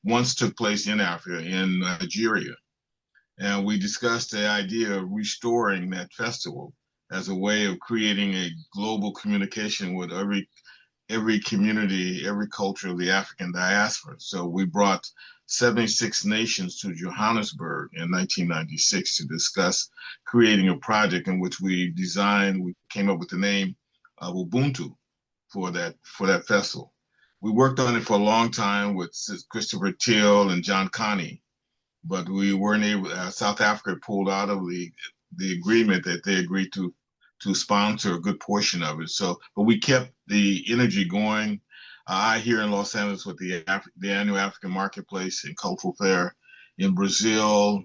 once took place in Africa, in Nigeria. And we discussed the idea of restoring that festival as a way of creating a global communication with every community, every culture of the African diaspora. So we brought 76 nations to Johannesburg in 1996 to discuss creating a project in which we came up with the name of Ubuntu for that festival. We worked on it for a long time with Christopher Till and John Connie, but we weren't able. South Africa pulled out of the agreement that they agreed to sponsor a good portion of it. So, but we kept the energy going. Here in Los Angeles with the annual African Marketplace and Cultural Fair, in Brazil,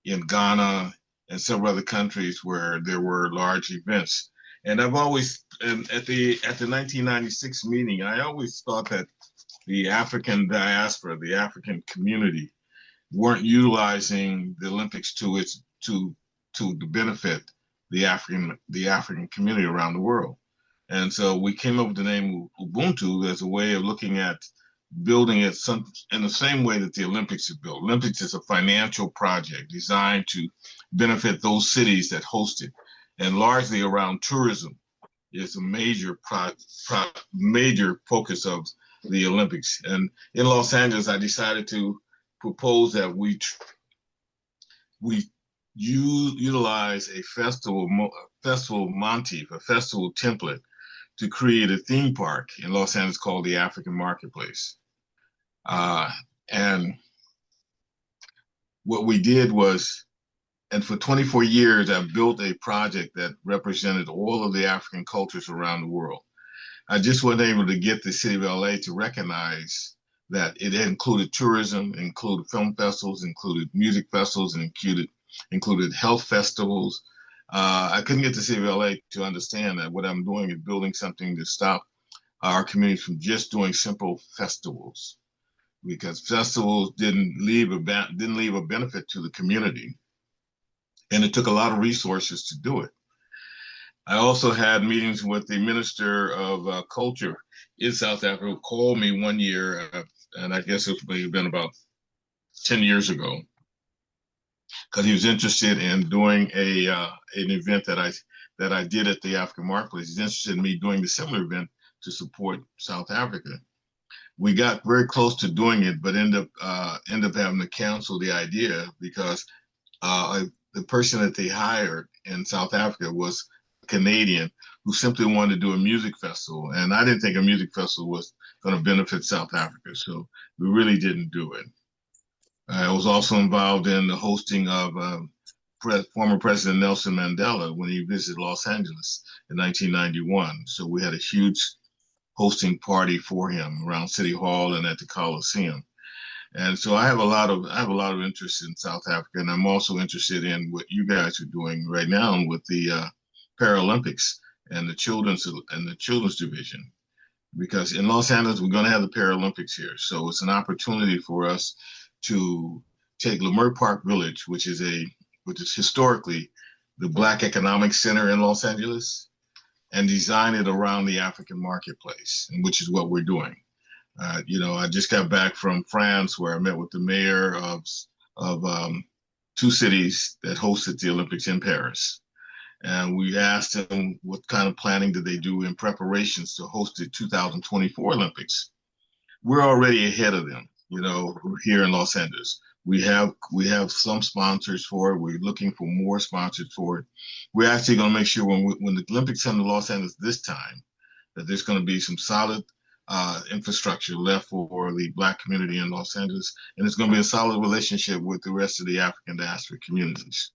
in Ghana, and several other countries where there were large events. And I've always, and at the 1996 meeting, I always thought that the African diaspora, the African community, weren't utilizing the Olympics to benefit the African community around the world. And so we came up with the name Ubuntu as a way of looking at building it in the same way that the Olympics is built. Olympics is a financial project designed to benefit those cities that host it, and largely around tourism is a major major focus of the Olympics. And in Los Angeles, I decided to propose that we utilize a festival motif, a festival template, to create a theme park in Los Angeles called the African Marketplace. And what we did was, and for 24 years, I built a project that represented all of the African cultures around the world. I just wasn't able to get the city of LA to recognize that it included tourism, included film festivals, included music festivals, and included health festivals. I couldn't get the city of LA to understand that what I'm doing is building something to stop our community from just doing simple festivals, because festivals didn't leave a benefit to the community, and it took a lot of resources to do it. I also had meetings with the Minister of Culture in South Africa, who called me one year, and I guess it's been about 10 years ago, because he was interested in doing an event that I did at the African Marketplace. He's interested in me doing the similar event to support South Africa. We got very close to doing it, but end up having to cancel the idea because the person that they hired in South Africa was a Canadian who simply wanted to do a music festival, and I didn't think a music festival was going to benefit South Africa, so we really didn't do it. I was also involved in the hosting of former President Nelson Mandela when he visited Los Angeles in 1991. So we had a huge hosting party for him around City Hall and at the Coliseum. And so I have a lot of interest in South Africa, and I'm also interested in what you guys are doing right now with the Paralympics and the children's division. Because in Los Angeles, we're going to have the Paralympics here. So it's an opportunity for us to take Leimert Park Village, which is historically the Black Economic Center in Los Angeles, and design it around the African Marketplace, which is what we're doing. I just got back from France, where I met with the mayor of two cities that hosted the Olympics in Paris. And we asked them what kind of planning did they do in preparations to host the 2024 Olympics. We're already ahead of them, here in Los Angeles. We have some sponsors for it. We're looking for more sponsors for it. We're actually going to make sure when the Olympics come to Los Angeles this time, that there's going to be some solid infrastructure left for the Black community in Los Angeles, and it's going to be a solid relationship with the rest of the African diaspora communities.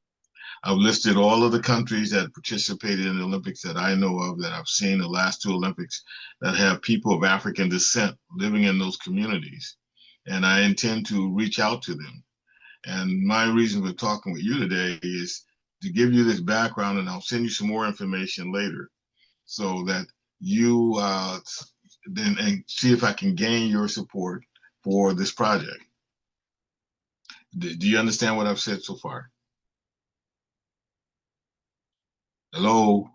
I've listed all of the countries that participated in the Olympics that I know of, that I've seen the last two Olympics, that have people of African descent living in those communities. And I intend to reach out to them. And my reason for talking with you today is to give you this background, and I'll send you some more information later so that you and see if I can gain your support for this project. Do you understand what I've said so far? Hello?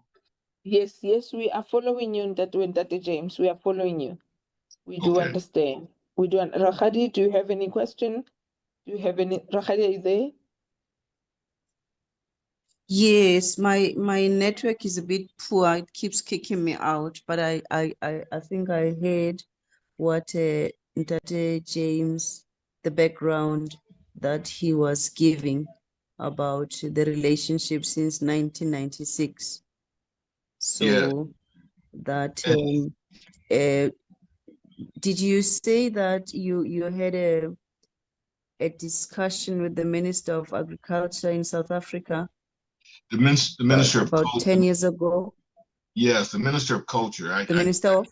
Yes, we are following you, Dr. James. We are following you. We do understand. we do. Rakhadi, do you have any question? Do you have any? Rakhadi, are you there? Yes, my network is a bit poor. It keeps kicking me out, but I think I heard what Ntate James, the background that he was giving about the relationship since 1996. Yeah. So that And did you say that you had a discussion with the Minister of Agriculture in South Africa the Minister of about 10 years ago? yes, the Minister of Culture. The Minister of?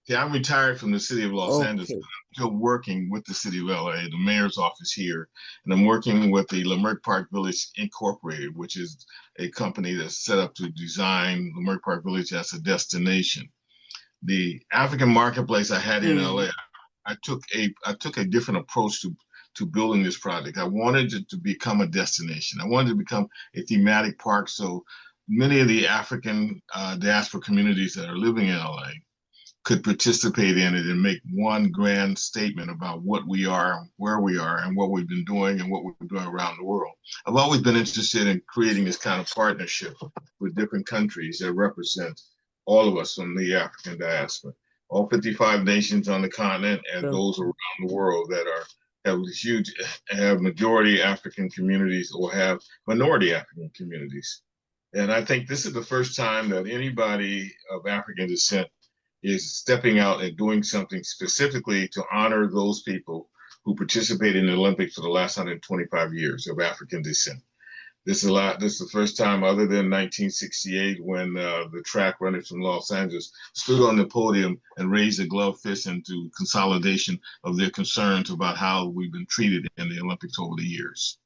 Yeah, I'm retired from the city of Los Angeles. Okay. I'm still working with the city of LA, the mayor's office here, and I'm working with the Leimert Park Village Incorporated, which is a company that's set up to design Leimert Park Village as a destination. The African marketplace I had in LA, I took a different approach to building this project. I wanted it to become a destination. I wanted it to become a thematic park, so many of the African diaspora communities that are living in LA could participate in it and make one grand statement about what we are, where we are, and what we've been doing and what we're doing around the world. I've always been interested in creating this kind of partnership with different countries that represent all of us from the African diaspora, all 55 nations on the continent and those around the world that have majority African communities or have minority African communities. And I think this is the first time that anybody of African descent is stepping out and doing something specifically to honor those people who participated in the Olympics for the last 125 years of African descent. This is the first time, other than 1968, when the track runners from Los Angeles stood on the podium and raised a gloved fist into consolidation of their concerns about how we've been treated in the Olympics over the years.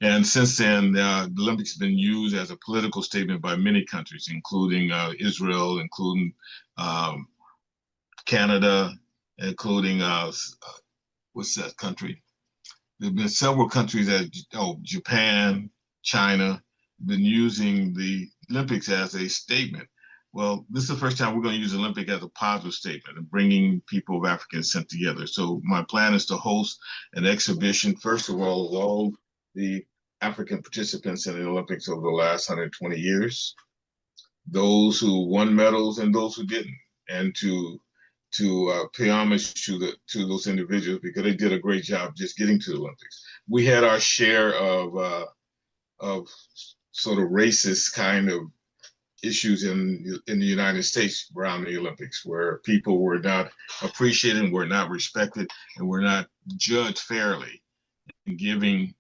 And since then, the Olympics have been used as a political statement by many countries, including Israel, including Canada, including what's that country? There have been several countries that, Japan, China, been using the Olympics as a statement. Well, this is the first time we're going to use the Olympic as a positive statement and bringing people of African descent together. So my plan is to host an exhibition, first of all the African participants in the Olympics over the last 120 years, those who won medals and those who didn't, and to pay homage to those individuals because they did a great job just getting to the Olympics. We had our share of sort of racist kind of issues in the United States around the Olympics, where people were not appreciated, were not respected, and were not judged fairly, and giving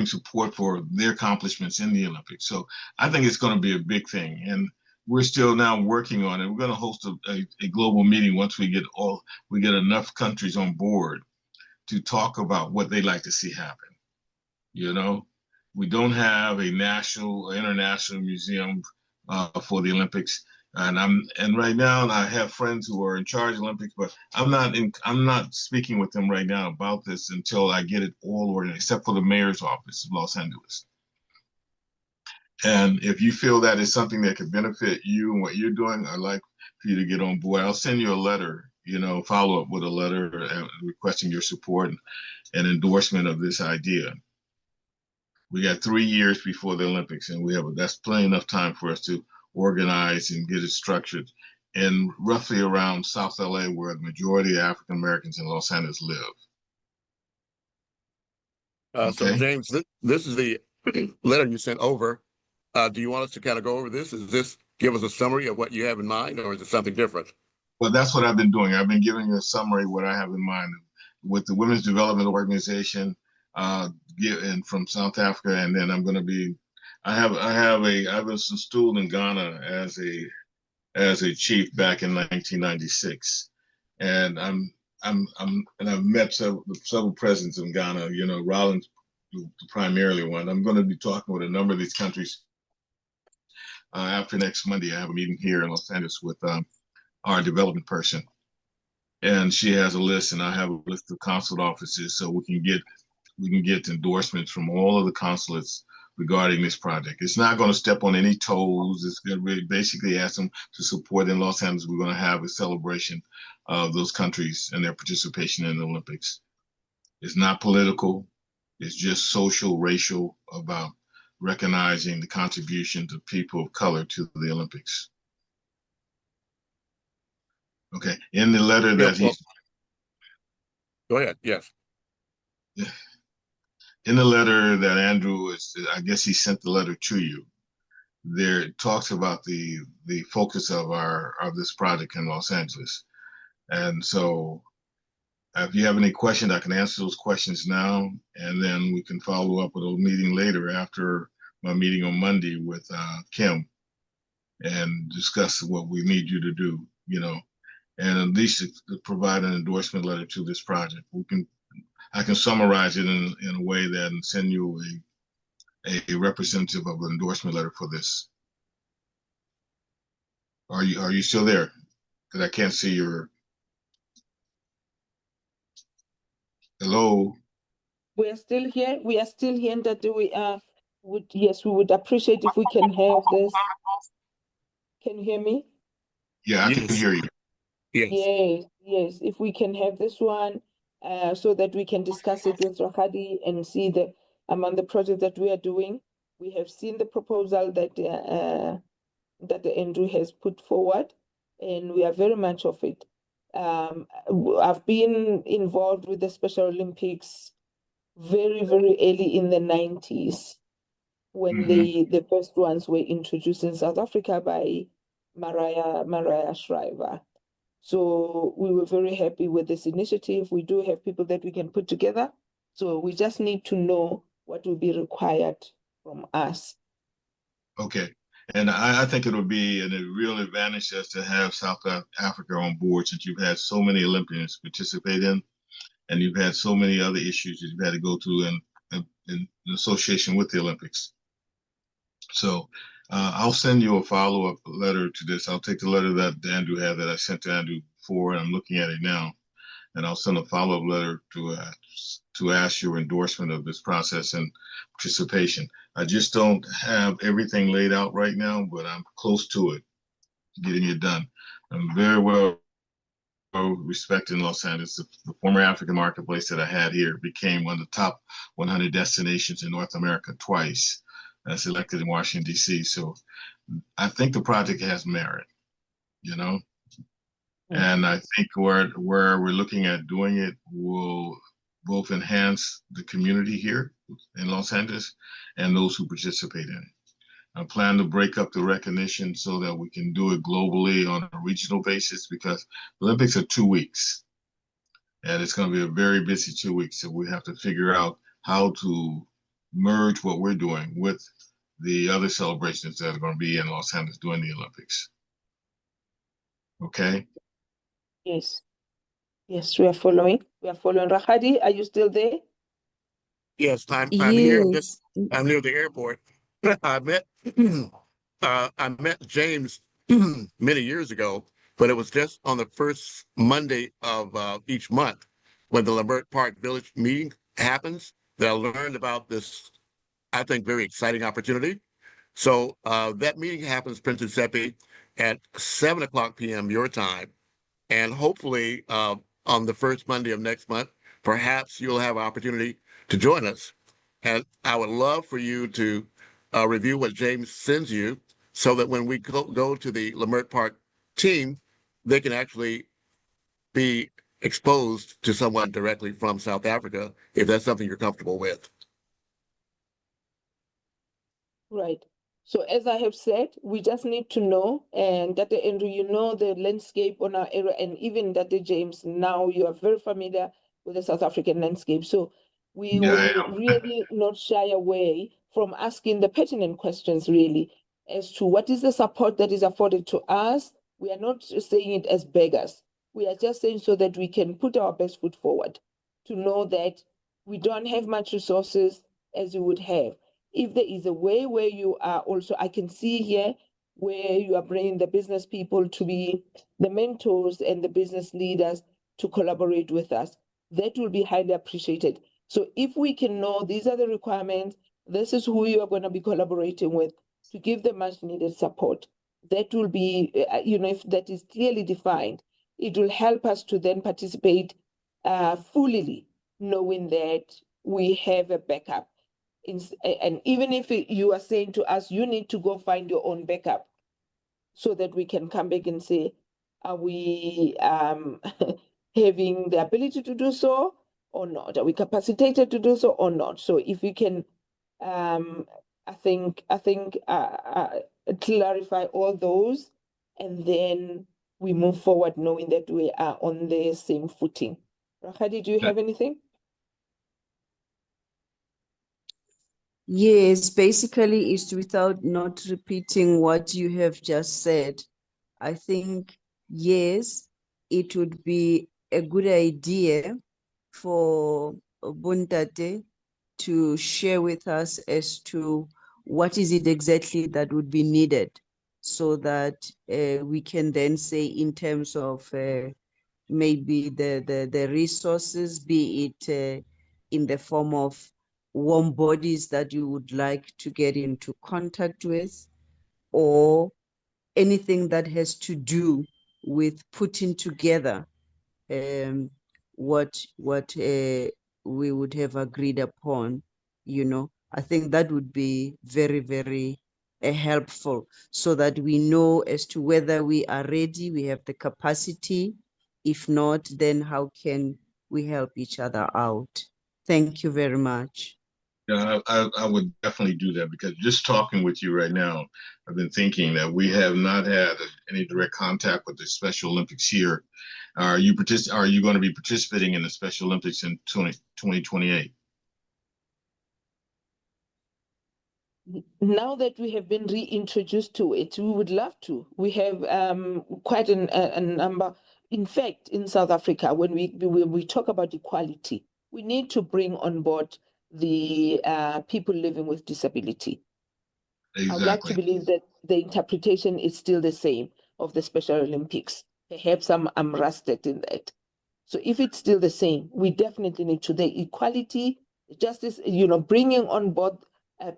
support for their accomplishments in the Olympics. So I think it's going to be a big thing, and we're still now working on it. We're going to host a global meeting once we get enough countries on board to talk about what they'd like to see happen. You know, we don't have a national or international museum for the Olympics. And right now I have friends who are in charge of Olympics, but I'm not speaking with them right now about this until I get it all organized, except for the mayor's office of Los Angeles. And if you feel that is something that could benefit you and what you're doing, I'd like for you to get on board. I'll send you a letter, follow up with a letter requesting your support and endorsement of this idea. We got 3 years before the Olympics, and that's plenty enough time for us to organize and get it structured in roughly around South LA, where the majority of African Americans in Los Angeles live. So James, this is the letter you sent over. Do you want us to kind of go over this? Is this give us a summary of what you have in mind, or is it something different? Well, that's what I've been doing. I've been giving you a summary of what I have in mind with the Women's Development Organization and from South Africa, and then I'm going to be. I was installed in Ghana as a chief back in 1996, and I've met several presidents in Ghana. Rollins, primarily one. I'm going to be talking with a number of these countries after next Monday. I have a meeting here in Los Angeles with our development person, and she has a list, and I have a list of consulate offices, so we can get endorsements from all of the consulates regarding this project. It's not going to step on any toes. It's going to basically ask them to support. In Los Angeles, we're going to have a celebration of those countries and their participation in the Olympics. It's not political. It's just social, racial, about recognizing the contributions of people of color to the Olympics. Okay, in the letter that go ahead, yes. In the letter that Andrew is, I guess he sent the letter to you. There it talks about the focus of this project in Los Angeles, and so if you have any questions, I can answer those questions now, and then we can follow up with a meeting later after my meeting on Monday with Kim, and discuss what we need you to do. And at least to provide an endorsement letter to this project. I can summarize it in a way that and send you a representative of an endorsement letter for this. Are you still there? Because I can't see your. Hello. We are still here. We are still here. That we we would appreciate if we can have this. Can you hear me? Yeah, I can hear you. Yes. If we can have this one, so that we can discuss it with Rahadi and see among the project that we are doing. We have seen the proposal that Andrew has put forward, and we are very much of it. I've been involved with the Special Olympics very, very early in the 90s when the first ones were introduced in South Africa by Mariah Shriver. So we were very happy with this initiative. We do have people that we can put together. So we just need to know what will be required from us. Okay. And I think it would be a real advantage just to have South Africa on board, since you've had so many Olympians participate in, and you've had so many other issues that you've had to go through in association with the Olympics. So I'll send you a follow-up letter to this. I'll take the letter that Andrew had that I sent to Andrew before, and I'm looking at it now. And I'll send a follow-up letter to ask your endorsement of this process and participation. I just don't have everything laid out right now, but I'm close to it, getting it done. I'm very well respected in Los Angeles. The former African marketplace that I had here became one of the top 100 destinations in North America twice. That's elected in Washington, D.C. So I think the project has merit, And I think where we're looking at doing it will both enhance the community here in Los Angeles and those who participate in it. I plan to break up the recognition so that we can do it globally on a regional basis, because the Olympics are 2 weeks. And it's going to be a very busy 2 weeks. So we have to figure out how to merge what we're doing with the other celebrations that are going to be in Los Angeles during the Olympics. Okay? Yes, we are following. Rahadi, are you still there? Yes, I'm here. I'm near the airport. I met James many years ago, but it was just on the first Monday of each month when the Lambert Park Village meeting happens that I learned about this, I think, very exciting opportunity. So that meeting happens, Prince Tshepi, at 7:00 p.m. your time. And hopefully on the first Monday of next month, perhaps you'll have an opportunity to join us. And I would love for you to review what James sends you, so that when we go to the Lambert Park team, they can actually be exposed to someone directly from South Africa, if that's something you're comfortable with. Right. So as I have said, we just need to know, and Dr. Andrew, the landscape on our area, and even Dr. James, now you are very familiar with the South African landscape. So we will really not shy away from asking the pertinent questions, really, as to what is the support that is afforded to us. We are not saying it as beggars. We are just saying so that we can put our best foot forward, to know that we don't have much resources as you would have. If there is a way where you are also, I can see here where you are bringing the business people to be the mentors and the business leaders to collaborate with us, that will be highly appreciated. So if we can know these are the requirements, This is who you are going to be collaborating with to give the much needed support. That will be, if that is clearly defined, it will help us to then participate fully, knowing that we have a backup. And even if you are saying to us, you need to go find your own backup, so that we can come back and say, are we having the ability to do so or not? Are we capacitated to do so or not? So if we can, I think clarify all those, and then we move forward knowing that we are on the same footing. Rakgadi, do you have anything? Yes, basically it's without not repeating what you have just said. I think, yes, it would be a good idea for Buntate to share with us as to what is it exactly that would be needed, so that we can then say in terms of maybe the resources, be it in the form of warm bodies that you would like to get into contact with, or anything that has to do with putting together um, what we would have agreed upon. I think that would be very, very helpful, so that we know as to whether we are ready, we have the capacity. If not, then how can we help each other out? Thank you very much. Yeah, I would definitely do that, because just talking with you right now, I've been thinking that we have not had any direct contact with the Special Olympics here. Are you going to be participating in the Special Olympics in 2028? Now that we have been reintroduced to it, we would love to. We have quite a number. In fact, in South Africa, when we talk about equality, we need to bring on board the people living with disability. I would like to Exactly. believe that the interpretation is still the same of the Special Olympics. Perhaps I'm rusted in that. So if it's still the same, we definitely need to. The equality, justice, bringing on board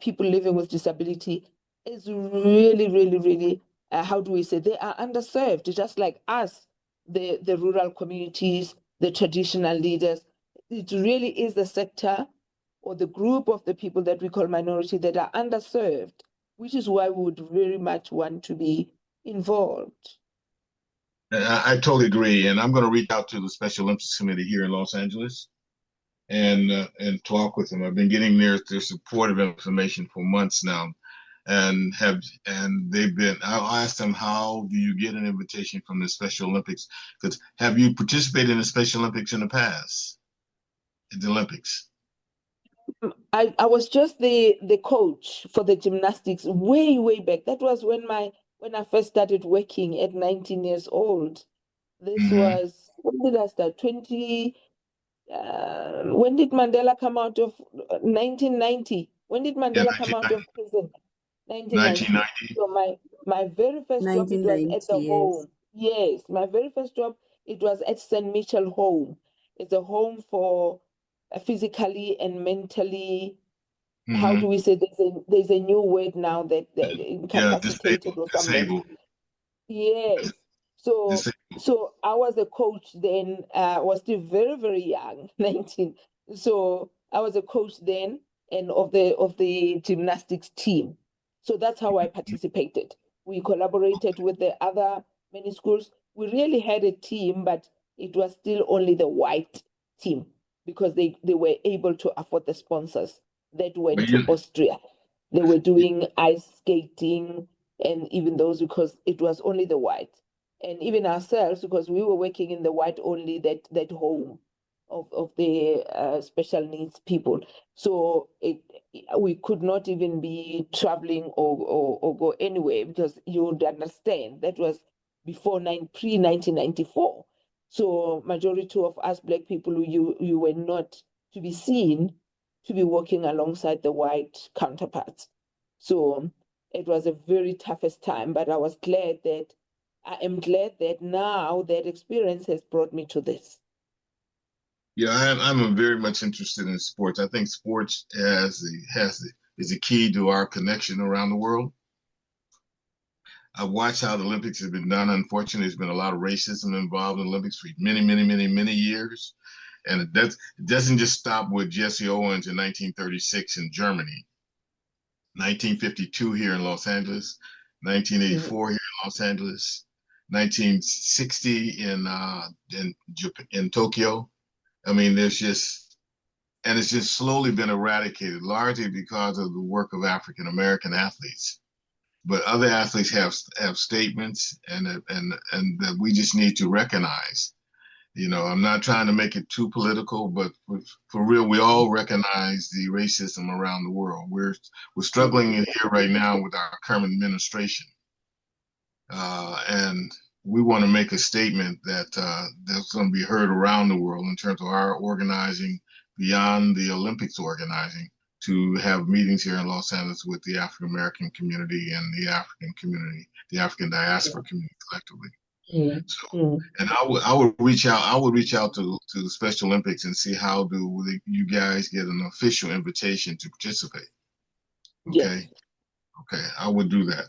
people living with disability is really, really, really, how do we say, they are underserved, just like us, the rural communities, the traditional leaders. It really is the sector or the group of the people that we call minority that are underserved, which is why we would very much want to be involved. I totally agree, and I'm going to reach out to the Special Olympics Committee here in Los Angeles and talk with them. I've been getting their supportive information for months now, and they've been. I'll ask them, how do you get an invitation from the Special Olympics? Because have you participated in the Special Olympics in the past? In the Olympics? I was just the coach for the gymnastics way back. That was when I first started working at 19 years old. This Mm-hmm. was, when did I start? When did Mandela come out of 1990? When did Yeah, Mandela come out of prison? 1990. 1990. So my very first job, it was at 1990, the yes. home. Yes, my very first job, it was at St. Michel Home. It's a home for physically and mentally, how Mm-hmm. do we say, there's a new word now that Yeah, incapacitated or something. disabled, Yes. So disabled. so I was a coach then, was still very, very young, 19. So I was a coach then, and of the gymnastics team. So that's how I participated. We collaborated with the other many schools. We really had a team, but it was still only the white team, because they were able to afford the sponsors that went But to Austria. They were doing ice skating, and even those, because it was only the white, and even ourselves, because we were working in the white only, that home of the special needs people. So we could not even be traveling or go anywhere, because you would understand that was before pre 1994. So majority of us black people, you were not to be seen to be working alongside the white counterparts. So it was a very toughest time, but I am glad that now that experience has brought me to this. yeah, I'm very much interested in sports. I think sports is a key to our connection around the world. I've watched how the Olympics have been done. Unfortunately, there's been a lot of racism involved in the Olympics for many years. And it doesn't just stop with Jesse Owens in 1936 in Germany, 1952 here in Los Angeles, 1984 here in Los Angeles, 1960 in Tokyo. I mean, it's just slowly been eradicated, largely because of the work of African American athletes. But other athletes have statements, and that we just need to recognize. You know, I'm not trying to make it too political, but for real, we all recognize the racism around the world. We're struggling in here right now with our current administration, and we want to make a statement that that's going to be heard around the world in terms of our organizing beyond the Olympics organizing, to have meetings here in Los Angeles with the African American community and the African community, the African diaspora community collectively. So, and I would reach out to the Special Olympics and see how do you guys get an official invitation to participate. Okay, Yes. Okay, I would do that.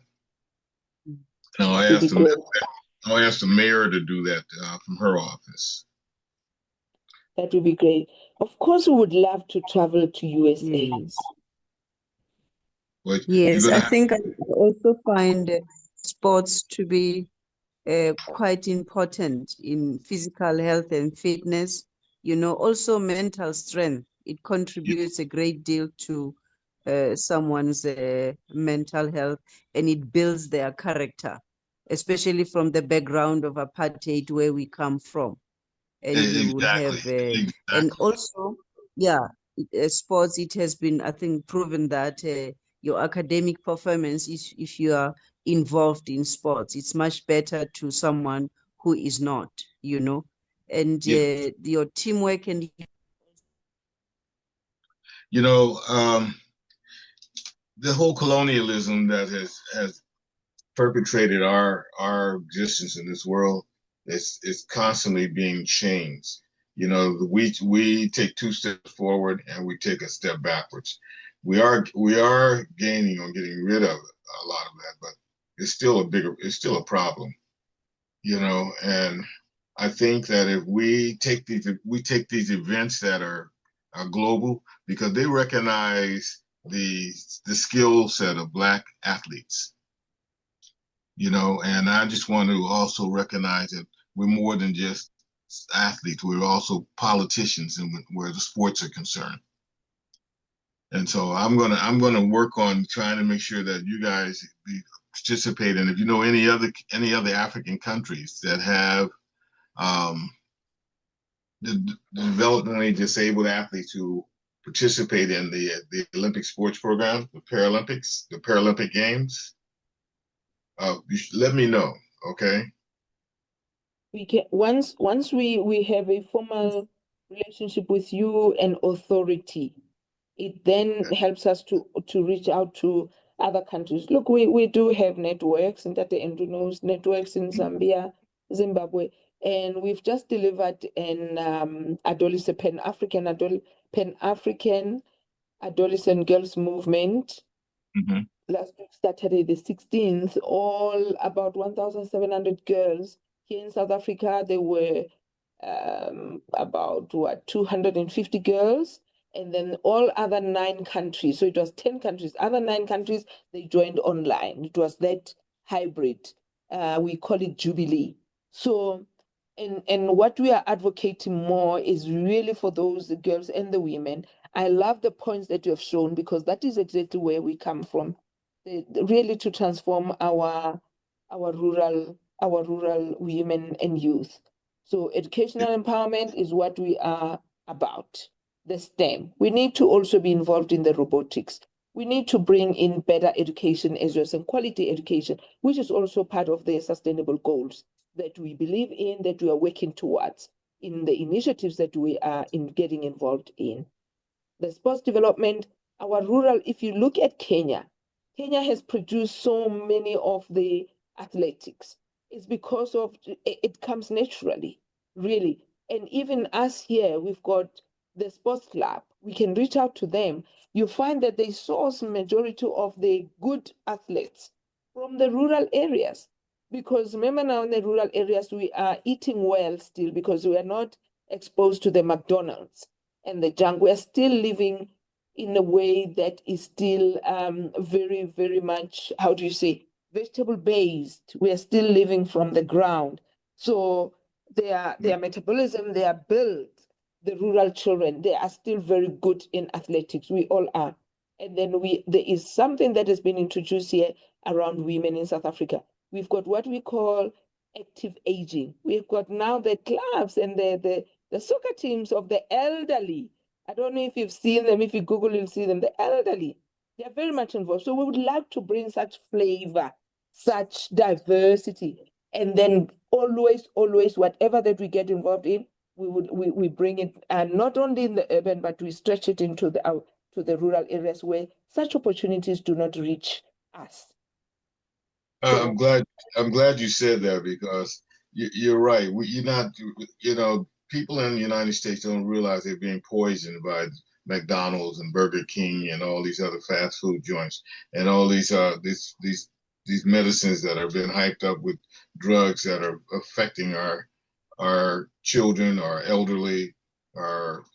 And I'll ask the mayor to do that from her office. That would be great. Of course, we would love to travel to USA. Yes. But Yes, I think I also find sports to be quite important in physical health and fitness, you know, also mental strength. It contributes a great deal to someone's mental health, and it builds their character, especially from the background of apartheid where we come from. And you will have, and also, yeah, sports, it has been, I think, proven that your academic performance is, if you are involved in sports, it's much better to someone who is not, you know, and your teamwork and, you know, the whole colonialism that has perpetrated our existence in this world is constantly being changed. You know, we take 2 steps forward and we take a step backwards. We are gaining or getting rid of a lot of that, but it's still a problem. You know, and I think that if we take these events that are global, because they recognize the skill set of Black athletes, you know, and I just want to also recognize that we're more than just athletes. We're also politicians, and where the sports are concerned. And so I'm gonna work on trying to make sure that you guys participate. And if you know any other African countries that have the developmentally disabled athletes who participate in the Olympic sports program, the Paralympic Games, let me know, okay? We can once we have a formal relationship with you and authority, it then helps us to reach out to other countries. Look, we do have networks, and that the Andrew knows networks in Zambia, Zimbabwe, and we've just delivered an adolescent Pan-African adolescent girls movement. Last week, Saturday the 16th, all about 1,700 girls here in South Africa. There were about 250 girls, and then all other 9 countries. So it was 10 countries. Other 9 countries, they joined online. It was that hybrid. We call it Jubilee. So, and what we are advocating more is really for those girls and the women. I love the points that you have shown, because that is exactly where we come from. Really to transform our rural women and youth. So educational empowerment is what we are about. The STEM. We need to also be involved in the robotics. We need to bring in better education as well, and quality education, which is also part of the sustainable goals that we believe in, that we are working towards in the initiatives that we are getting involved in. The sports development, our rural, if you look at Kenya has produced so many of the athletics. It's because of it comes naturally, really. And even us here, we've got the sports club. we can reach out to them. You find that they source majority of the good athletes from the rural areas. Because remember now in the rural areas, we are eating well still because we are not exposed to the McDonald's and the junk. We are still living in a way that is still very, very much, how do you say, vegetable based. We are still living from the ground. So their metabolism, their build, the rural children, they are still very good in athletics. We all are. And then there is something that has been introduced here around women in South Africa. We've got what we call active aging. We've got now the clubs and the soccer teams of the elderly. I don't know if you've seen them. If you Google, you'll see them. The elderly, they are very much involved. So we would like to bring such flavor, such diversity, and then always, whatever that we get involved in, we bring it, and not only in the urban, but we stretch it into the rural areas where such opportunities do not reach us. I'm glad you said that, because you're right. You're not, people in the United States don't realize they're being poisoned by McDonald's and Burger King and all these other fast food joints and all these medicines that have been hyped up with drugs that are affecting our children, our elderly, our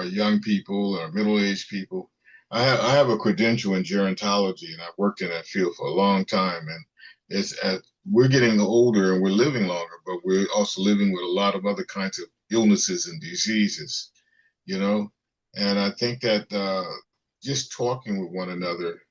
young people, our middle-aged people. I have a credential in gerontology, and I've worked in that field for a long time. And we're getting older and we're living longer, but we're also living with a lot of other kinds of illnesses and diseases, And I think that just talking with one another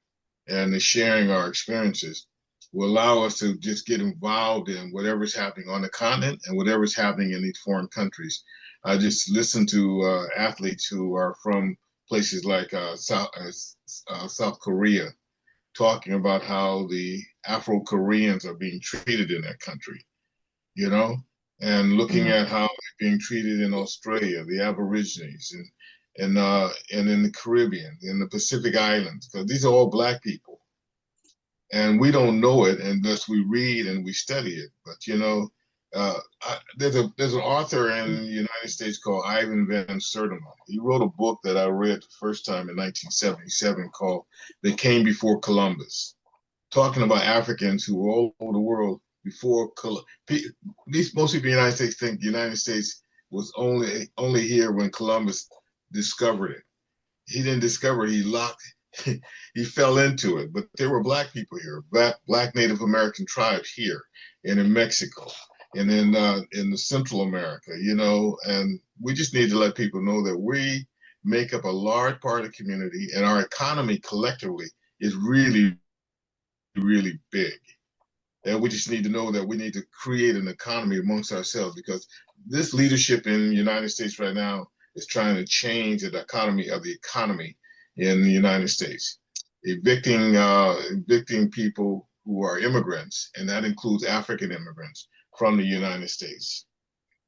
and sharing our experiences will allow us to just get involved in whatever's happening on the continent and whatever's happening in these foreign countries. I just listen to athletes who are from places like South Korea, talking about how the Afro-Koreans are being treated in that country, and looking at how they're being treated in Australia, the Aborigines, and in the Caribbean, in the Pacific Islands, because these are all Black people. And we don't know it unless we read and we study it. But there's an author in the United States called Ivan Van Sertima. He wrote a book that I read the first time in 1977 called "They Came Before Columbus," talking about Africans who were all over the world before Columbus. Most people in the United States think the United States was only here when Columbus discovered it. He didn't discover it. He fell into it, but there were Black people here, Black Native American tribes here, and in Mexico, and in the Central America, and we just need to let people know that we make up a large part of the community, and our economy collectively is really, really big. And we just need to know that we need to create an economy amongst ourselves, because this leadership in the United States right now is trying to change the economy of the economy in the United States, evicting people who are immigrants, and that includes African immigrants from the United States.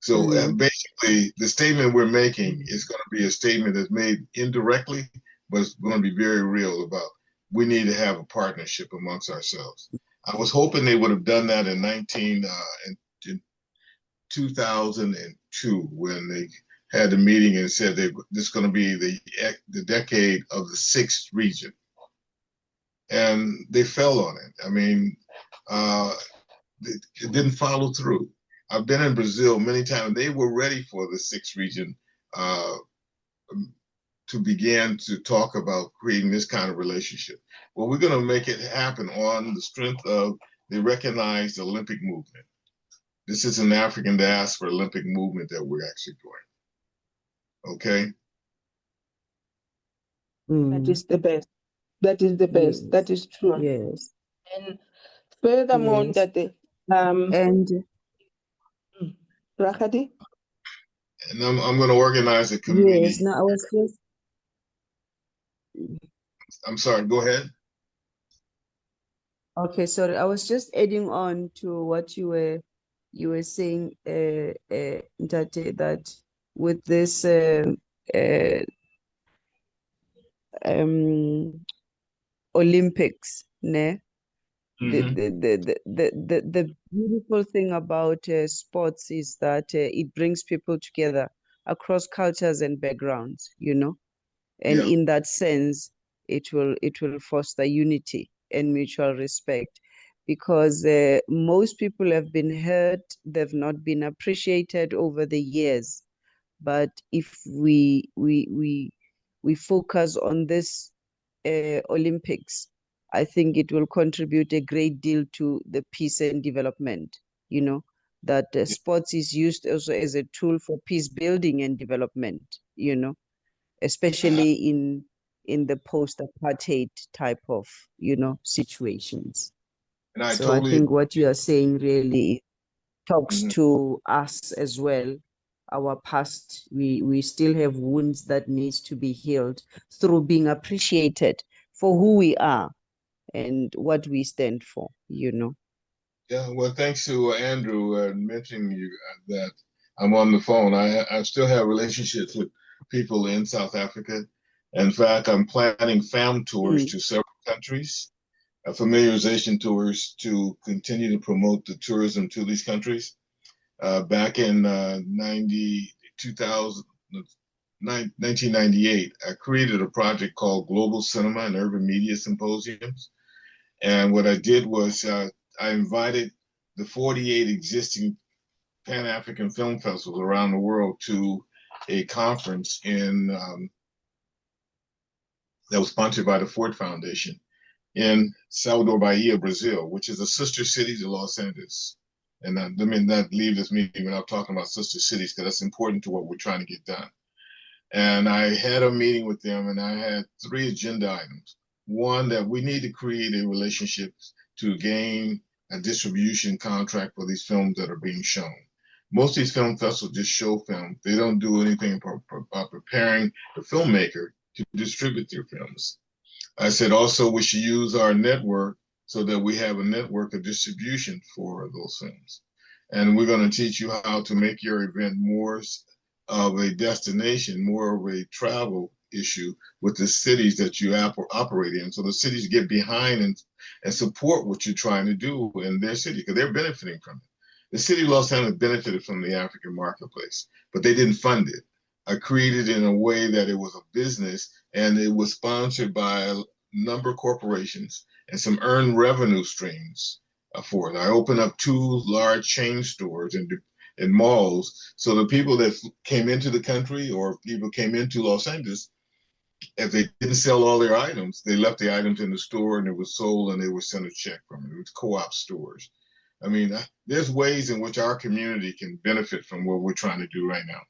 So basically, the statement we're making is going to be a statement that's made indirectly, but it's going to be very real about we need to have a partnership amongst ourselves. I was hoping they would have done that in 2002 when they had a meeting and said this is going to be the decade of the 6th region, and they fell on it. I mean, it didn't follow through. I've been in Brazil many times. They were ready for the 6th region to begin to talk about creating this kind of relationship. Well, we're going to make it happen on the strength of the recognized Olympic movement. This is an African diaspora Olympic movement that we're actually doing. Okay. That is the best. That is the best. Yes. That is true. Yes. And furthermore, Yes. that the And Rakadi? And I'm going to organize a committee. yes, no, I was just I'm sorry, go ahead. okay, sorry. I was just adding on to what you were saying, Ntate, that with this Olympics, ne? The beautiful thing about sports is that it brings people together across cultures and backgrounds, And Yeah. in that sense, it will foster unity and mutual respect, because most people have been hurt, they've not been appreciated over the years. But if we focus on this Olympics, I think it will contribute a great deal to the peace and development. You know, that sports is used also as a tool for peace building and development. You know, especially in the post-apartheid type of, you know, situations. And I So I totally. think what you are saying really talks Mhm. to us as well. Our past, we still have wounds that needs to be healed through being appreciated for who we are and what we stand for, you know. Yeah, well, thanks to Andrew mentioning you that I'm on the phone. I still have relationships with people in South Africa. In fact, I'm planning fam tours to several countries, familiarization tours to continue to promote the tourism to these countries. Back in 1998, I created a project called Global Cinema and Urban Media Symposiums. And what I did was I invited the 48 existing Pan-African film festivals around the world to a conference in that was sponsored by the Ford Foundation in Salvador Bahia, Brazil, which is a sister city to Los Angeles. And let me not leave this meeting without talking about sister cities, because that's important to what we're trying to get done. And I had a meeting with them, and I had 3 agenda items. One, that we need to create a relationship to gain a distribution contract for these films that are being shown. Most of these film festivals just show film. They don't do anything about preparing the filmmaker to distribute their films. I said also we should use our network so that we have a network of distribution for those films. And we're going to teach you how to make your event more of a destination, more of a travel issue with the cities that you operate in. So the cities get behind and support what you're trying to do in their city, because they're benefiting from it. The city of Los Angeles benefited from the African marketplace, but they didn't fund it. I created it in a way that it was a business, and it was sponsored by a number of corporations and some earned revenue streams for it. I opened up 2 large chain stores in malls, so the people that came into the country or people came into Los Angeles, if they didn't sell all their items, they left the items in the store and it was sold and they were sent a check from it. It was co-op stores. I mean, there's ways in which our community can benefit from what we're trying to do right now.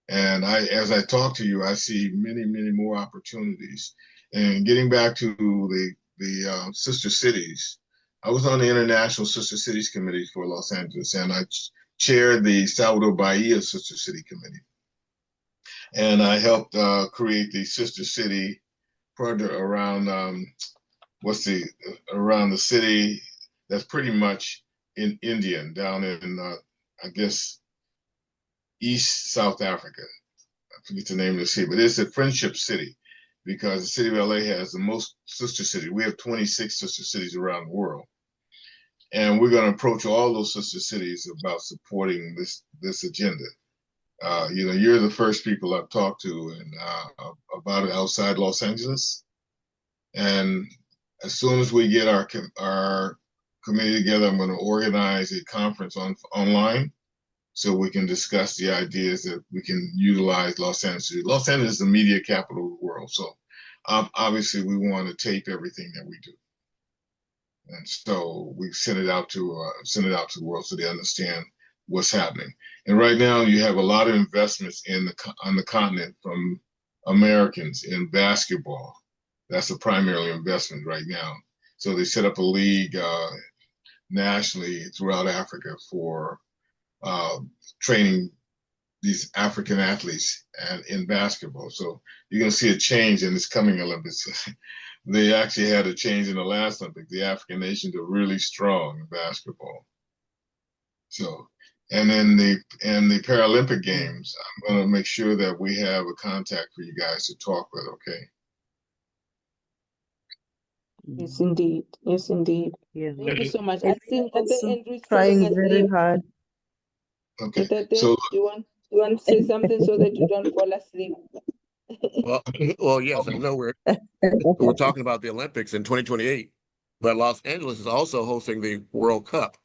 And as I talk to you, I see many, many more opportunities. And getting back to the sister cities, I was on the International Sister Cities Committee for Los Angeles, and I chaired the Salvador Bahia Sister City Committee. And I helped create the sister city project around around the city that's pretty much in Indian, down in I guess East South Africa. I forget the name of the city, but it's a friendship city, because the city of LA has the most sister cities. We have 26 sister cities around the world. And we're going to approach all those sister cities about supporting this agenda. You know, you're the first people I've talked to about it outside Los Angeles. And as soon as we get our committee together, I'm going to organize a conference online, so we can discuss the ideas that we can utilize Los Angeles. Los Angeles is the media capital of the world, so obviously we want to tape everything that we do, and so we send it out to the world so they understand what's happening. And right now, you have a lot of investments on the continent from Americans in basketball. That's the primary investment right now. So they set up a league nationally throughout Africa for training these African athletes and in basketball. So you're going to see a change in this coming Olympics. They actually had a change in the last Olympics. The African nations are really strong in basketball. So, and then the Paralympic Games, I'm going to make sure that we have a contact for you guys to talk with, okay? Yes, indeed. Yes, indeed. Yeah. Thank you so much. And I think also Andrew is trying falling very asleep. hard. Okay, so You want to say something so that you don't fall asleep? Well, well, yes, I know we're talking about the Olympics in 2028, but Los Angeles is also hosting the World Cup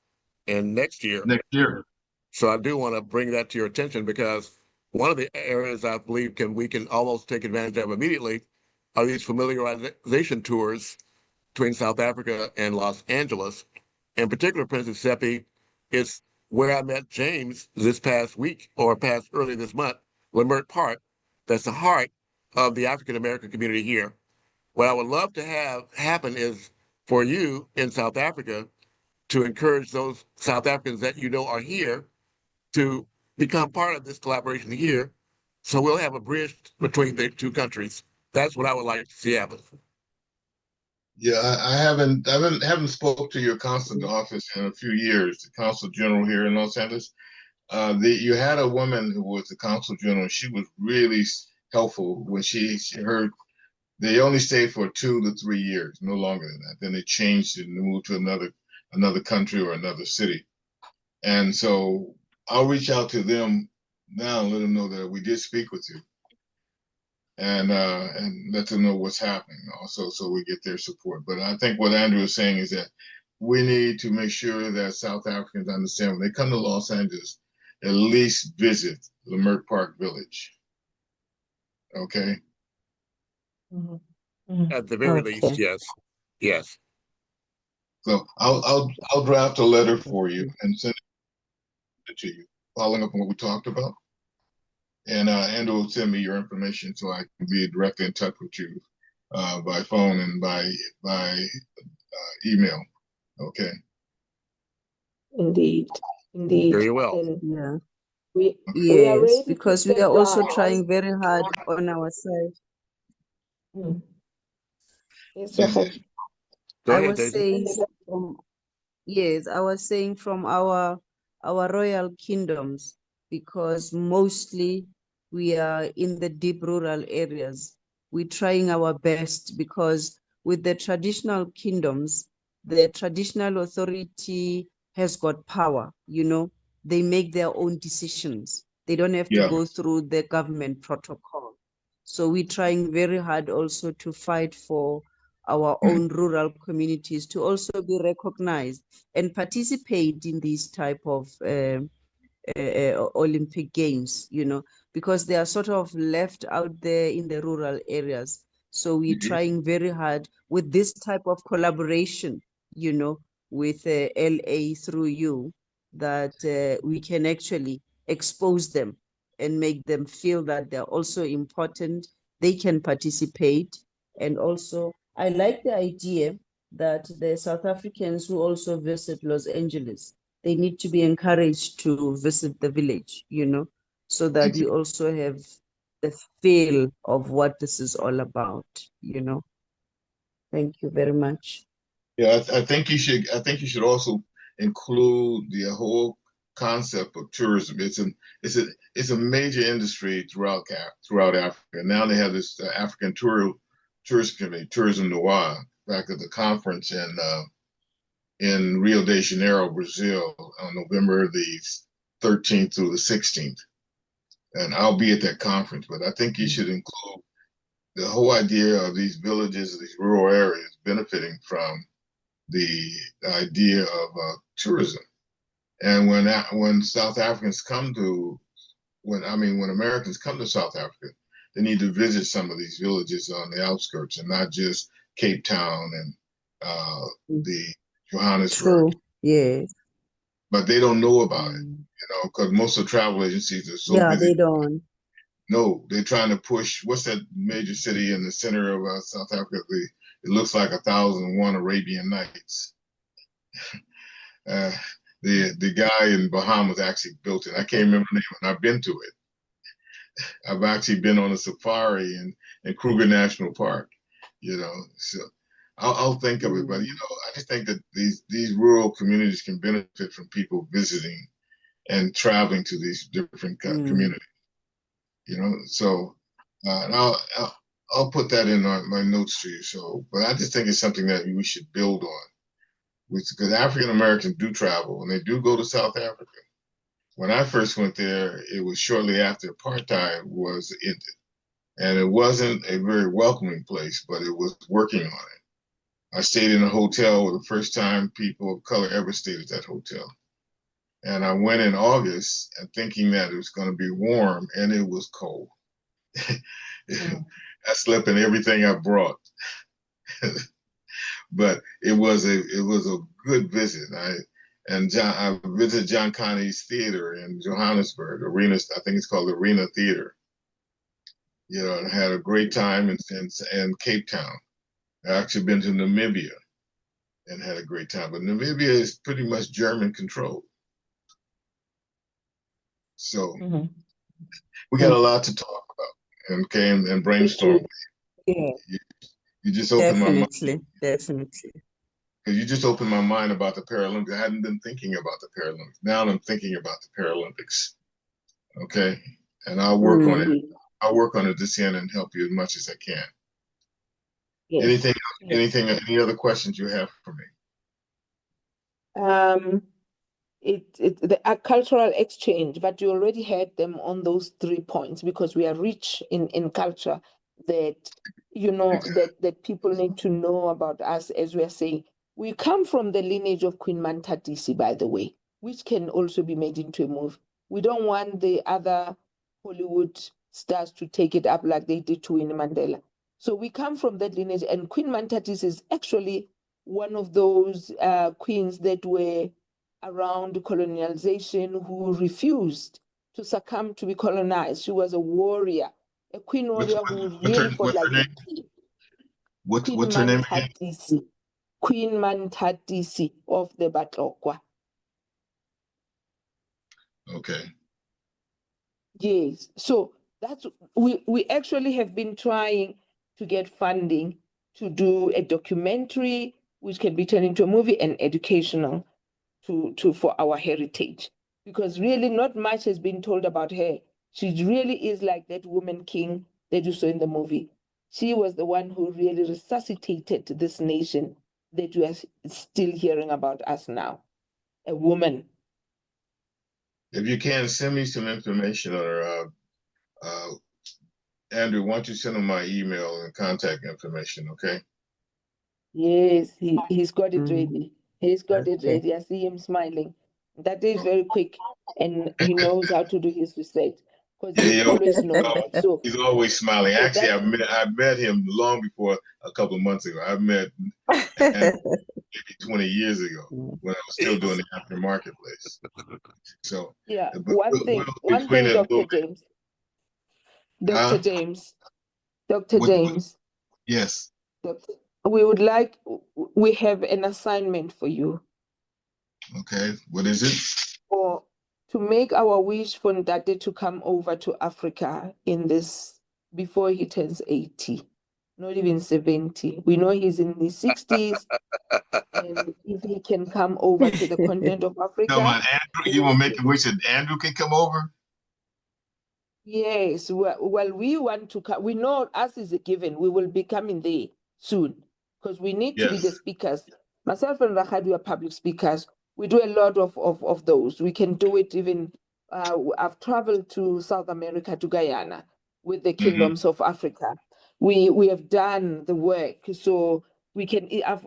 in next year. Next year. So I do want to bring that to your attention because one of the areas I believe we can almost take advantage of immediately are these familiarization tours between South Africa and Los Angeles. In particular, Princess Tshepi, is where I met James this past week or past early this month, Leimert Park. That's the heart of the African American community here. What I would love to have happen is for you in South Africa to encourage those South Africans that you know are here to become part of this collaboration here. So we'll have a bridge between the two countries. That's what I would like to see happen. Yeah, I haven't spoke to your consulate office in a few years, the consul general here in Los Angeles. You had a woman who was the consul general. She was really helpful when she heard they only stayed for 2 to 3 years, no longer than that. Then they changed it and moved to another country or another city. And so I'll reach out to them now and let them know that we did speak with you, and let them know what's happening also, so we get their support. But I think what Andrew is saying is that we need to make sure that South Africans understand when they come to Los Angeles, at least visit Leimert Park Village. Okay. At the very Okay. least, yes. Yes. So I'll draft a letter for you and send it to you, following up on what we talked about. And Andrew will send me your information so I can be directly in touch with you by phone and by email. Okay. Indeed. Very well. And Yeah. we are Yes, ready because to we are send also our trying very hard on our side. Yes, Yes. Rachel. Go I ahead, was Daisy. saying yes, I was saying from our royal kingdoms, because mostly we are in the deep rural areas. We're trying our best because with the traditional kingdoms, the traditional authority has got power, they make their own decisions. They don't have to Yeah. go through the government protocol. So we're trying very hard also to fight for our own rural communities to also be recognized and participate in these type of Olympic Games, because they are sort of left out there in the rural areas. So we're trying very hard with this type of collaboration, with LA through you, that we can actually expose them and make them feel that they're also important, they can participate. And also, I like the idea that the South Africans who also visit Los Angeles, they need to be encouraged to visit the village, so that we also have the feel of what this is all about, Thank you very much. Yeah, I think you should. I think you should also include the whole concept of tourism. It's a major industry throughout Africa. Now they have this African tourist committee, Tourism Noir, back at the conference in Rio de Janeiro, Brazil, on November the 13th through the 16th. And I'll be at that conference. But I think you should include the whole idea of these villages, these rural areas benefiting from the idea of tourism. And when South Africans come to, when Americans come to South Africa, they need to visit some of these villages on the outskirts and not just Cape Town and the Johannesburg. True. Yes. But they don't know about it, because most of the travel agencies are so busy. They don't. No, they're trying to push. What's that major city in the center of South Africa? It looks like 1001 Arabian Nights. The guy in Bahamas actually built it. I can't remember the name, and I've been to it. I've actually been on a safari in Kruger National Park. So I'll think of it. But I just think that these rural communities can benefit from people visiting and traveling to these different communities. So and I'll put that in my notes to you. So, but I just think it's something that we should build on. Because African Americans do travel and they do go to South Africa. When I first went there, it was shortly after apartheid was ended. And it wasn't a very welcoming place, but it was working on it. I stayed in a hotel the first time people of color ever stayed at that hotel. And I went in August and thinking that it was going to be warm, and it was cold. I slept in everything I brought. But it was a good visit. I visited John Conne's theater in Johannesburg, Arena. I think it's called Arena Theater. You know, and had a great time in Cape Town. I actually been to Namibia and had a great time. But Namibia is pretty much German controlled. So we got a lot to talk about and came and brainstorm. Yeah. You just opened my mind. Definitely. Because you just opened my mind about the Paralympics. I hadn't been thinking about the Paralympics. Now I'm thinking about the Paralympics. Okay. And I'll work on it. I'll work on it this end and help you as much as I can. Yes. Anything else? Yes. Any other questions you have for me? The cultural exchange, but you already had them on those 3 points because we are rich in culture that, you know, that people need to know about us. As we are saying, we come from the lineage of Queen Mantatisi, by the way, which can also be made into a movie. We don't want the other Hollywood stars to take it up like they did to Winnie Mandela. So we come from that lineage, and Queen Mantatisi is actually one of those queens that were around colonialization who refused to succumb to be colonized. She was a warrior, a queen warrior who really fought like a queen. What's her name again? Queen Mantatisi of the Batlokwa. Okay. Yes. So that's we actually have been trying to get funding to do a documentary which can be turned into a movie and educational for our heritage, because really not much has been told about her. She really is like that woman king that you saw in the movie. She was the one who really resuscitated this nation that we are still hearing about us now. A woman. If you can, send me some information on her. Andrew, why don't you send him my email and contact information, okay? Yes, he's got it ready. He's got it ready. I see him smiling. That is very quick, and he knows how to do his research because he always knows that. So he's always smiling. so Actually, I met him long before a couple of months ago. I met maybe 20 years ago when I was still doing the African marketplace. So yeah, one thing, Dr. James. Dr. James. Dr. James. Yes. We have an assignment for you. Okay, what is it? Or to make our wish for Ndate to come over to Africa before he turns 80, not even 70. We know he's in his 60s. And if he can come over to the continent of Africa. Come on, Andrew, you want to make a wish that Andrew can come over? Yes, well, we want to come. We know us is a given. We will be coming there soon because we need to be the speakers. Myself and Rahad, we are public speakers. We do a lot of those. We can do it even. I've traveled to South America, to Guyana, with the kingdoms of Africa. We have done the work, so I've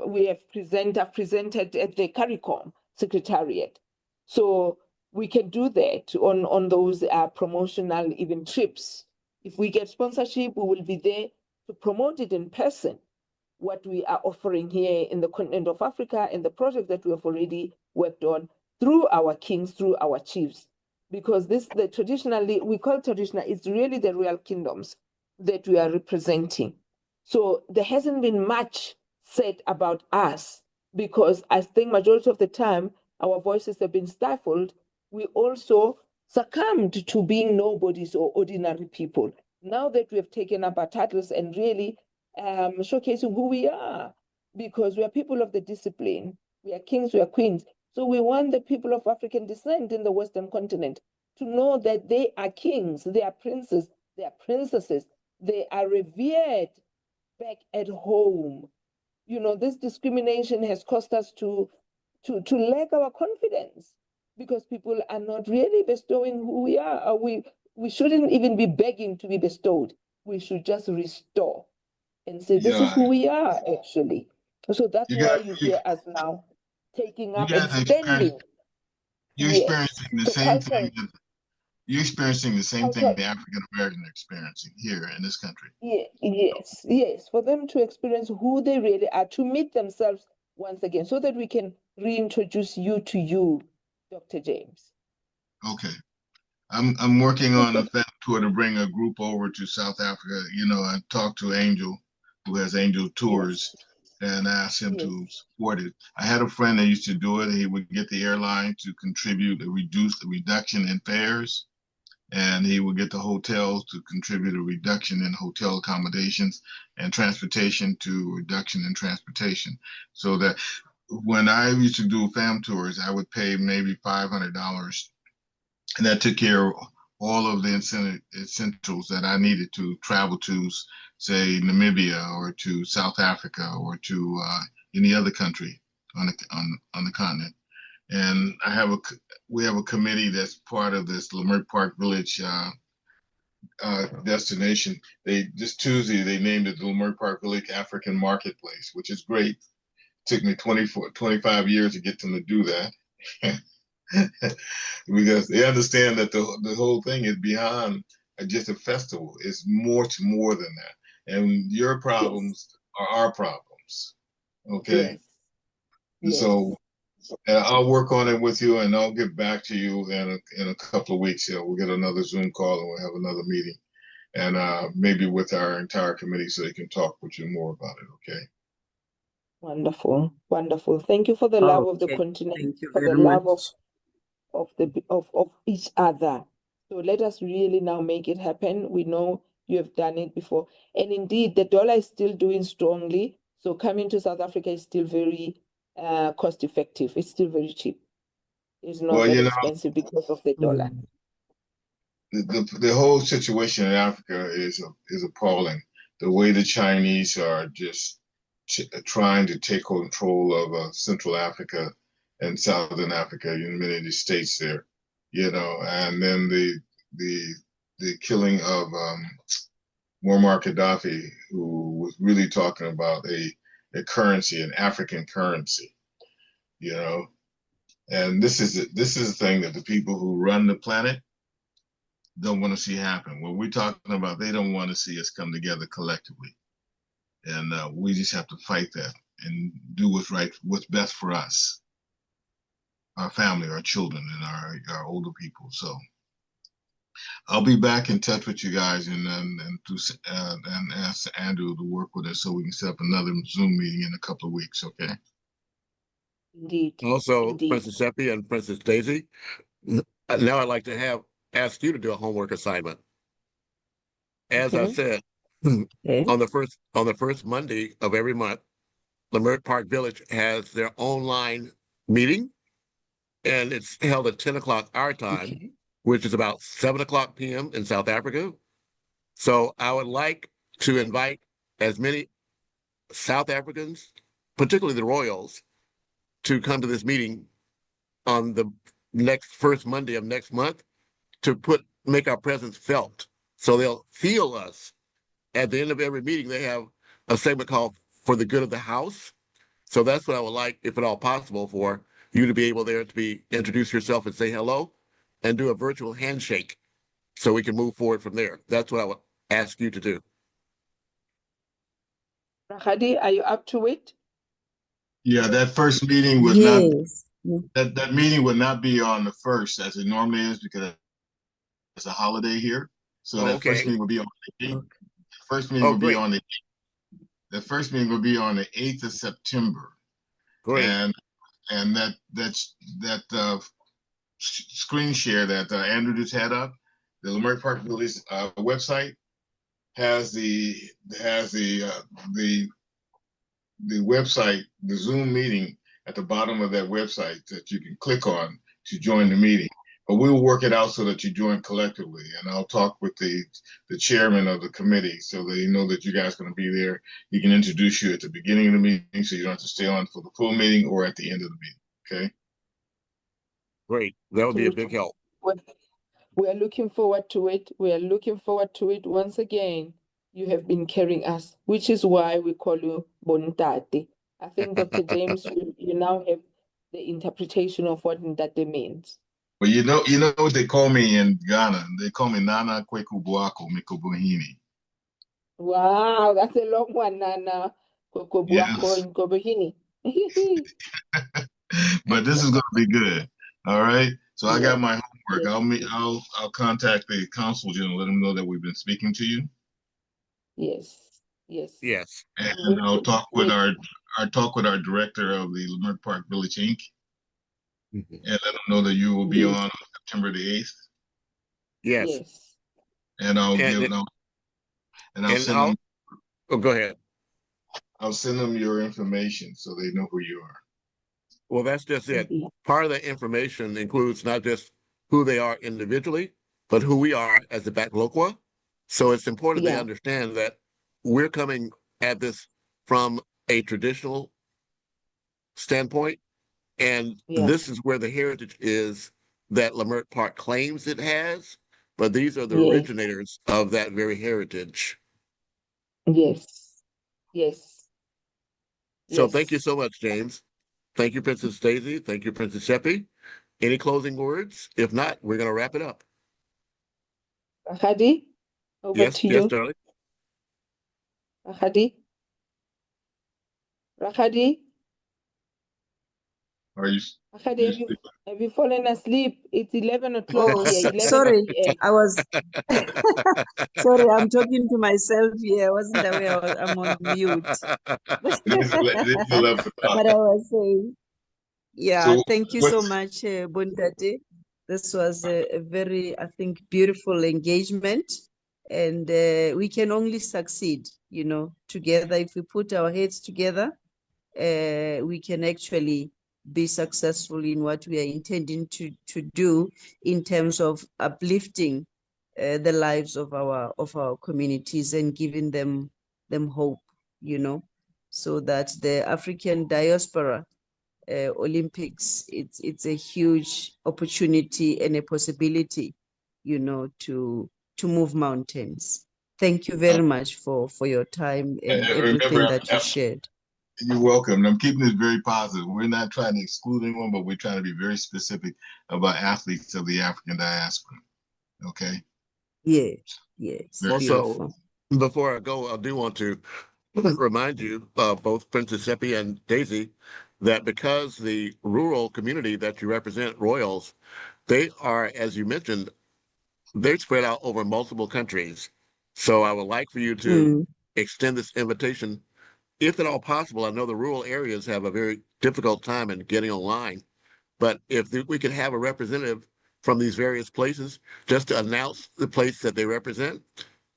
presented at the CARICOM Secretariat. So we can do that on those promotional even trips. If we get sponsorship, we will be there to promote it in person, what we are offering here in the continent of Africa and the project that we have already worked on through our kings, through our chiefs. Because we call traditional, it's really the real kingdoms that we are representing. So there hasn't been much said about us because I think majority of the time our voices have been stifled. We also succumbed to being nobodies or ordinary people. Now that we have taken up our titles and really showcasing who we are, because we are people of the discipline, we are kings, we are queens. So we want the people of African descent in the Western continent to know that they are kings, they are princes, they are princesses, they are revered back at home. You know, this discrimination has caused us to lack our confidence because people are not really bestowing who we are. We shouldn't even be begging to be bestowed. we should just restore and say, this is Yeah, who we are, actually. So that's you why got you hear us now taking you up and guys are experiencing spending. you're Yes. experiencing the So same thing that you're experiencing the same thing culture, the African American are experiencing here in this country. yes, for them to experience who they really are, to meet themselves once again, so that we can reintroduce you, Dr. James. Okay. I'm working on a Okay. fed tour to bring a group over to South Africa. You know, I talked to Angel, who has Angel Tours, Yes, and asked him yes. to support it. I had a friend that used to do it. He would get the airline to contribute a reduction in fares, and he would get the hotels to contribute a reduction in hotel accommodations and transportation to reduction in transportation. So that when I used to do fam tours, I would pay maybe $500, and that took care of all of the essentials that I needed to travel to, say, Namibia or to South Africa or to any other country on the continent. And we have a committee that's part of this Leimert Park Village destination. They just Tuesday they named it the Leimert Park Village African Marketplace, which is great. It took me 25 years to get them to do that. Because they understand that the whole thing is beyond just a festival. It's much more than that. And your Yes, problems are our problems. Okay. yes, And yes. so I'll work on it with you, and I'll get back to you in a couple of weeks. We'll get another Zoom call and we'll have another meeting, and maybe with our entire committee so they can talk with you more about it. Okay. Wonderful, wonderful. Thank you for the love of the Okay, continent, thank you for the very love much. of each other. So let us really now make it happen. We know you have done it before. And indeed, the dollar is still doing strongly. So coming to South Africa is still very cost effective. It's still very cheap. It's not Well, that you know, expensive because of the dollar. Mm. the whole situation in Africa is appalling. The way the Chinese are just trying to take control of Central Africa and Southern Africa, in many of the states there, and then the killing of Muammar Gaddafi, who was really talking about a currency, an African currency, you know. And this is the thing that the people who run the planet don't want to see happen. What we're talking about, they don't want to see us come together collectively, and we just have to fight that and do what's right, what's best for us, our family, our children, and our older people. So I'll be back in touch with you guys, and ask Andrew to work with us so we can set up another Zoom meeting in a couple of weeks. Okay. Indeed, Also, indeed. Princess Seppi and Princess Daisy, now I'd like to ask you to do a homework assignment. As I said, Okay. on the first Monday of every month, Leimert Park Village has their online meeting, and it's held at 10 o'clock our time, Okay. which is about 7 o'clock p.m. in South Africa. So I would like to invite as many South Africans, particularly the Royals, to come to this meeting on the first Monday of next month to make our presence felt. So they'll feel us. At the end of every meeting, they have a segment called For the Good of the House. So that's what I would like, if at all possible, for you to be able there to introduce yourself and say hello and do a virtual handshake so we can move forward from there. That's what I would ask you to do. Rahadi, are you up to it? Yeah, that first meeting was not Yes. Mm. that meeting would not be on the first as it normally is because it's a holiday here. So Oh, that first okay. meeting will be on the 8th. Okay. First meeting Oh, will be great. on the first meeting will be on the 8th of September. Great. And that screen share that Andrew just had up, the Leimert Park Village website has the website, the Zoom meeting at the bottom of that website that you can click on to join the meeting. But we'll work it out so that you join collectively, and I'll talk with the chairman of the committee so they know that you guys are going to be there. He can introduce you at the beginning of the meeting, so you don't have to stay on for the full meeting, or at the end of the meeting. Okay. Great. That would be a big Absolutely. help. We are looking forward to it. We are looking forward to it once again. you have been carrying us, which is why we call you Bontate. I think Dr. James, you now have the interpretation of what Ntate means. Well, you know what they call me in Ghana? They call me Nana Kweku Buako Mikobuhini. Wow, that's a long one, Nana. Yes. But this is going to be good. All right. So I got my homework. Yes. I'll contact the consul general, let them know that we've been speaking to you. Yes. Yes. Yes. And I'll talk with our director of the Leimert Park Village Inc. And let them know that you will be on September the 8th. Yes. Yes. And I'll send them. Oh, go ahead. I'll send them your information so they know who you are. Well, that's just it. Part of the information includes not just who they are individually, but who we are as the Baklokwa. So it's important they understand that we're coming at this from a traditional standpoint, and this is where the heritage is that Leimert Park claims it has, but these are the originators of that very heritage. Yes. Yes. So thank you so much, James. Thank you, Princess Daisy. Thank you, Princess Tshepi. Any closing words? If not, we're going to wrap it up. Rahadi, over to you. Yes, darling. Rahadi? Are you? Rahadi, have you fallen asleep? It's 11 o'clock here. 11 sorry, PM. I was sorry, I'm talking to myself here. I wasn't aware I'm on mute. But I was saying, thank you so much, Bontate. This was a very, I think, beautiful engagement, and we can only succeed, together. If we put our heads together, we can actually be successful in what we are intending to do in terms of uplifting the lives of our communities and giving them hope, so that the African diaspora Olympics, it's a huge opportunity and a possibility, to move mountains. Thank you very much for your time and everything that you shared. You're welcome. I'm keeping this very positive. We're not trying to exclude anyone, but we're trying to be very specific about athletes of the African diaspora. Okay? Yeah. Yes. Also, before I go, I do want to remind you, both Princess Tshepi and Daisy, that because the rural community that you represent, Royals, they are, as you mentioned, they're spread out over multiple countries. So I would like for you to extend this invitation, if at all possible. I know the rural areas have a very difficult time in getting online, but if we could have a representative from these various places just to announce the place that they represent,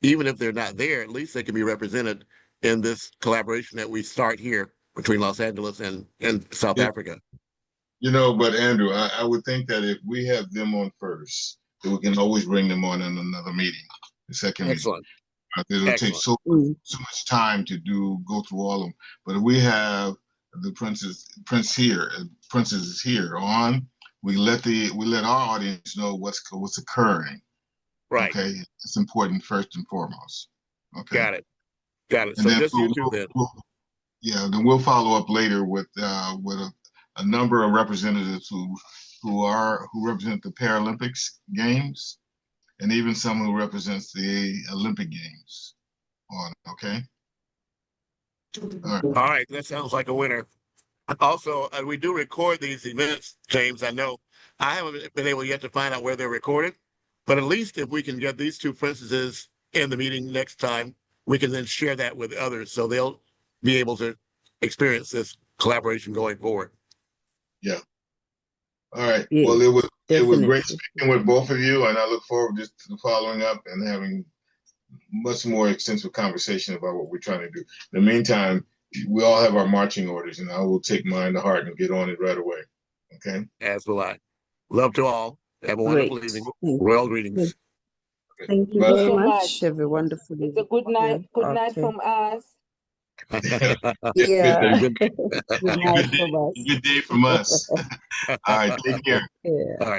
even if they're not there, at least they can be represented in this collaboration that we start here between Los Angeles and South Africa. But Andrew, I would think that if we have them on first, that we can always bring them on in another meeting, the second meeting. It'll take so much time to go through all of them. But if we have the princesses here on, we let our audience know what's occurring. Right. Okay. It's important first and foremost. Okay. Got it. And so just you two then. Then we'll follow up later with a number of representatives who represent the Paralympics games, and even some who represents the Olympic Games. Okay. All right. That sounds like a winner. Also, we do record these events, James. I know I haven't been able yet to find out where they're recorded, but at least if we can get these two princesses in the meeting next time, we can then share that with others so they'll be able to experience this collaboration going forward. Yeah. All right. Well, it was great speaking with both of you, and I look forward just to following up and having much more extensive conversation about what we're trying to do. In the meantime, we all have our marching orders, and I will take mine to heart and get on it right away. Okay. As will I. Love to all. Have a wonderful evening. Royal greetings. Thank you very much. Have a wonderful evening. It's a good night. Good night from us. Yeah. Good night from us. Good day from us. All right. Take care. Yeah. All right.